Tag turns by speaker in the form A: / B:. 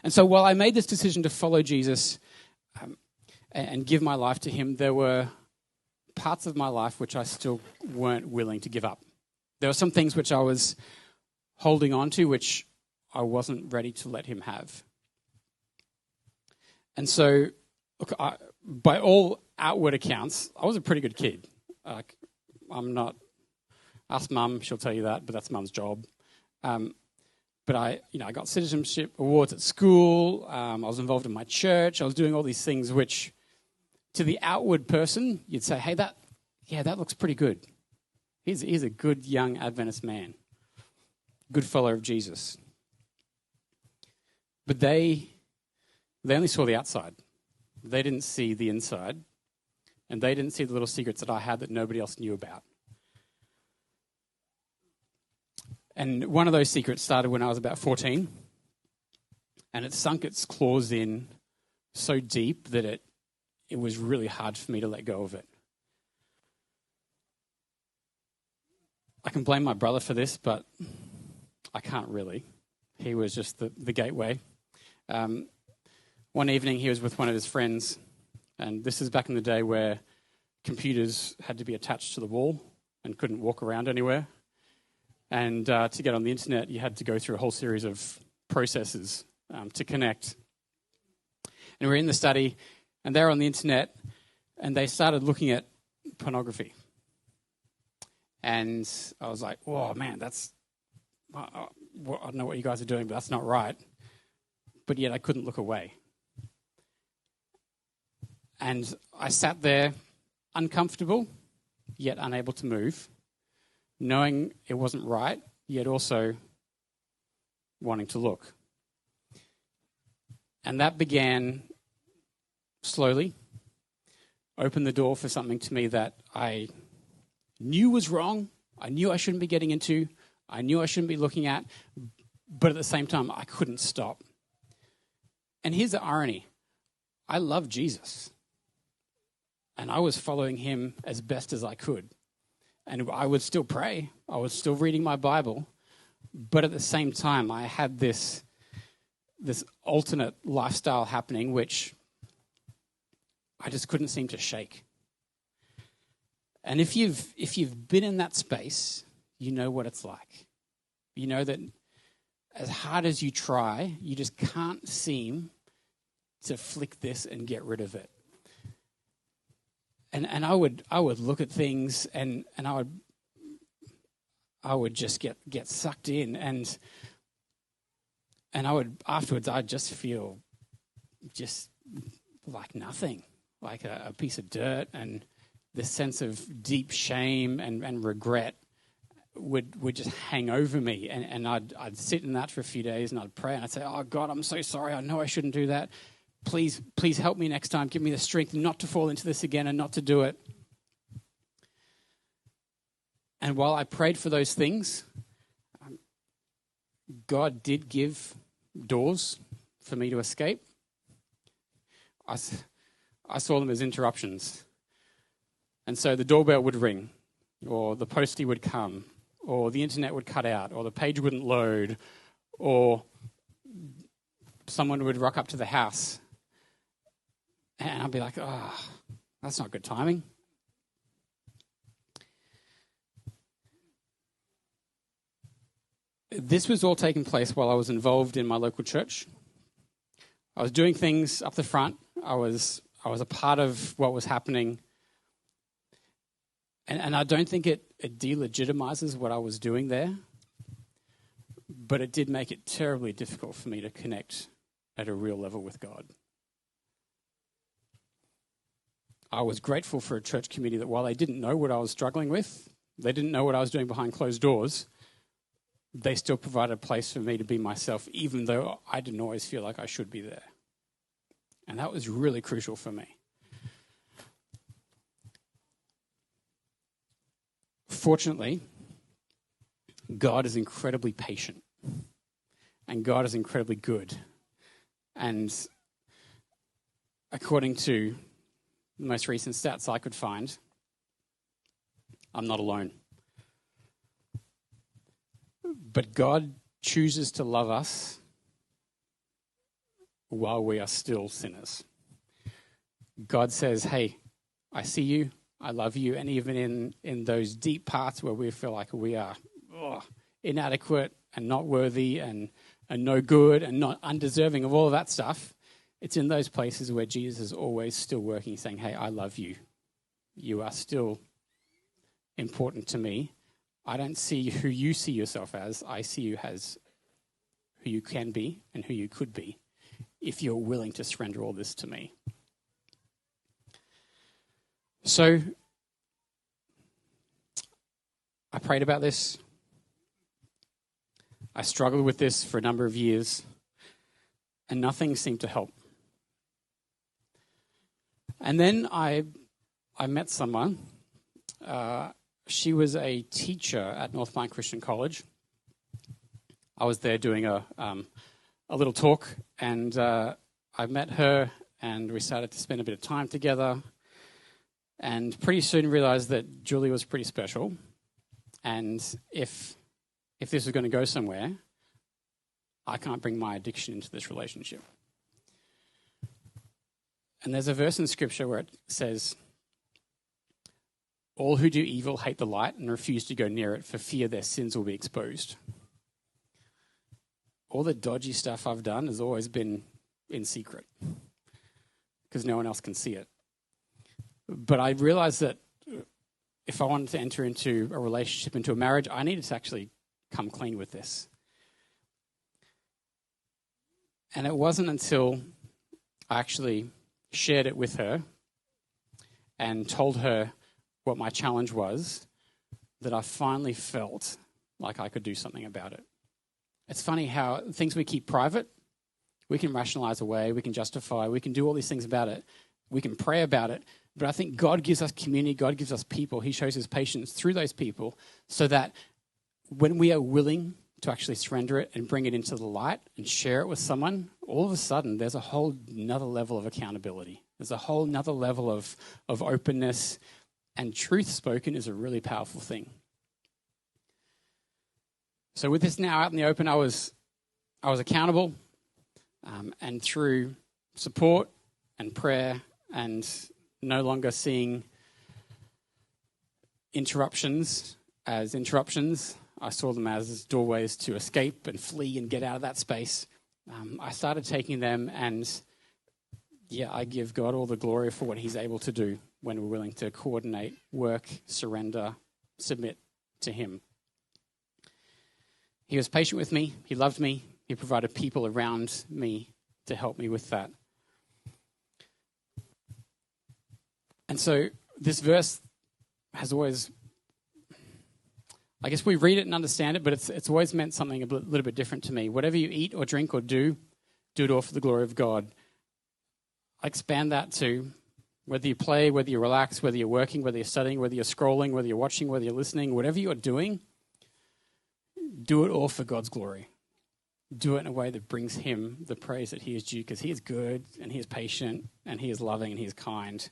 A: And so while I made this decision to follow Jesus and give my life to him, there were parts of my life which I still weren't willing to give up. There were some things which I was holding on to which I wasn't ready to let him have. And so, look, by all outward accounts, I was a pretty good kid. I'm not... Ask Mum, she'll tell you that, but that's Mum's job. But I got citizenship awards at school. I was involved in my church. I was doing all these things which, to the outward person, you'd say, "Hey, that looks pretty good. He's a good young Adventist man, good follower of Jesus." But they only saw the outside. They didn't see the inside, and they didn't see the little secrets that I had that nobody else knew about. And one of those secrets started when I was about 14, and it sunk its claws in so deep that it was really hard for me to let go of it. I can blame my brother for this, but I can't really. He was just the gateway. One evening he was with one of his friends, and this is back in the day where computers had to be attached to the wall and couldn't walk around anywhere. And to get on the internet, you had to go through a whole series of processes to connect. And we're in the study, and they're on the internet, and they started looking at pornography. And I was like, "Whoa, man, I don't know what you guys are doing, but that's not right." But yet I couldn't look away. And I sat there uncomfortable, yet unable to move, knowing it wasn't right, yet also wanting to look. And that began slowly, opened the door for something to me that I knew was wrong, I knew I shouldn't be getting into, I knew I shouldn't be looking at, but at the same time, I couldn't stop. And here's the irony. I love Jesus, and I was following him as best as I could. And I would still pray. I was still reading my Bible. But at the same time, I had this alternate lifestyle happening, which I just couldn't seem to shake. And if you've been in that space, you know what it's like. You know that as hard as you try, you just can't seem to flick this and get rid of it. And I would look at things and I would just get sucked in and afterwards I'd just feel just like nothing, like a piece of dirt, and this sense of deep shame and regret would just hang over me, and I'd sit in that for a few days and I'd pray and I'd say, "Oh God, I'm so sorry. I know I shouldn't do that. Please help me next time. Give me the strength not to fall into this again and not to do it." And while I prayed for those things, God did give doors for me to escape. I saw them as interruptions. And so the doorbell would ring, or the postie would come, or the internet would cut out, or the page wouldn't load, or someone would rock up to the house. And I'd be like, "Oh, that's not good timing." This was all taking place while I was involved in my local church. I was doing things up the front. I was a part of what was happening. And I don't think it delegitimizes what I was doing there, but it did make it terribly difficult for me to connect at a real level with God. I was grateful for a church community that while they didn't know what I was struggling with, they didn't know what I was doing behind closed doors, they still provided a place for me to be myself, even though I didn't always feel like I should be there. And that was really crucial for me. Fortunately, God is incredibly patient, and God is incredibly good. And according to the most recent stats I could find, I'm not alone. But God chooses to love us while we are still sinners. God says, hey, I see you, I love you, and even in those deep parts where we feel like we are inadequate and not worthy and no good and not undeserving of all of that stuff, it's in those places where Jesus is always still working, saying, hey, I love you. You are still important to me. I don't see who you see yourself as. I see you as who you can be and who you could be if you're willing to surrender all this to me. So I prayed about this. I struggled with this for a number of years, and nothing seemed to help. And then I met someone. She was a teacher at North Pine Christian College. I was there doing a little talk, and I met her, and we started to spend a bit of time together, and pretty soon realized that Julie was pretty special, and if this was going to go somewhere, I can't bring my addiction into this relationship. And there's a verse in Scripture where it says, all who do evil hate the light and refuse to go near it for fear their sins will be exposed. All the dodgy stuff I've done has always been in secret because no one else can see it. But I realized that if I wanted to enter into a relationship, into a marriage, I needed to actually come clean with this. And it wasn't until I actually shared it with her and told her what my challenge was that I finally felt like I could do something about it. It's funny how things we keep private, we can rationalize away, we can justify, we can do all these things about it, we can pray about it, but I think God gives us community, God gives us people, he shows his patience through those people so that when we are willing to actually surrender it and bring it into the light and share it with someone, all of a sudden there's a whole nother level of accountability. There's a whole nother level of openness, and truth spoken is a really powerful thing. So with this now out in the open, I was accountable, and through support and prayer and no longer seeing interruptions as interruptions, I saw them as doorways to escape and flee and get out of that space. I started taking them, and I give God all the glory for what he's able to do when we're willing to coordinate, work, surrender, submit to him. He was patient with me. He loved me. He provided people around me to help me with that. And so this verse has always, I guess we read it and understand it, but it's always meant something a little bit different to me. Whatever you eat or drink or do it all for the glory of God. I expand that to whether you play, whether you relax, whether you're working, whether you're studying, whether you're scrolling, whether you're watching, whether you're listening, whatever you're doing, do it all for God's glory. Do it in a way that brings him the praise that he is due, because he is good and he is patient and he is loving and he is kind.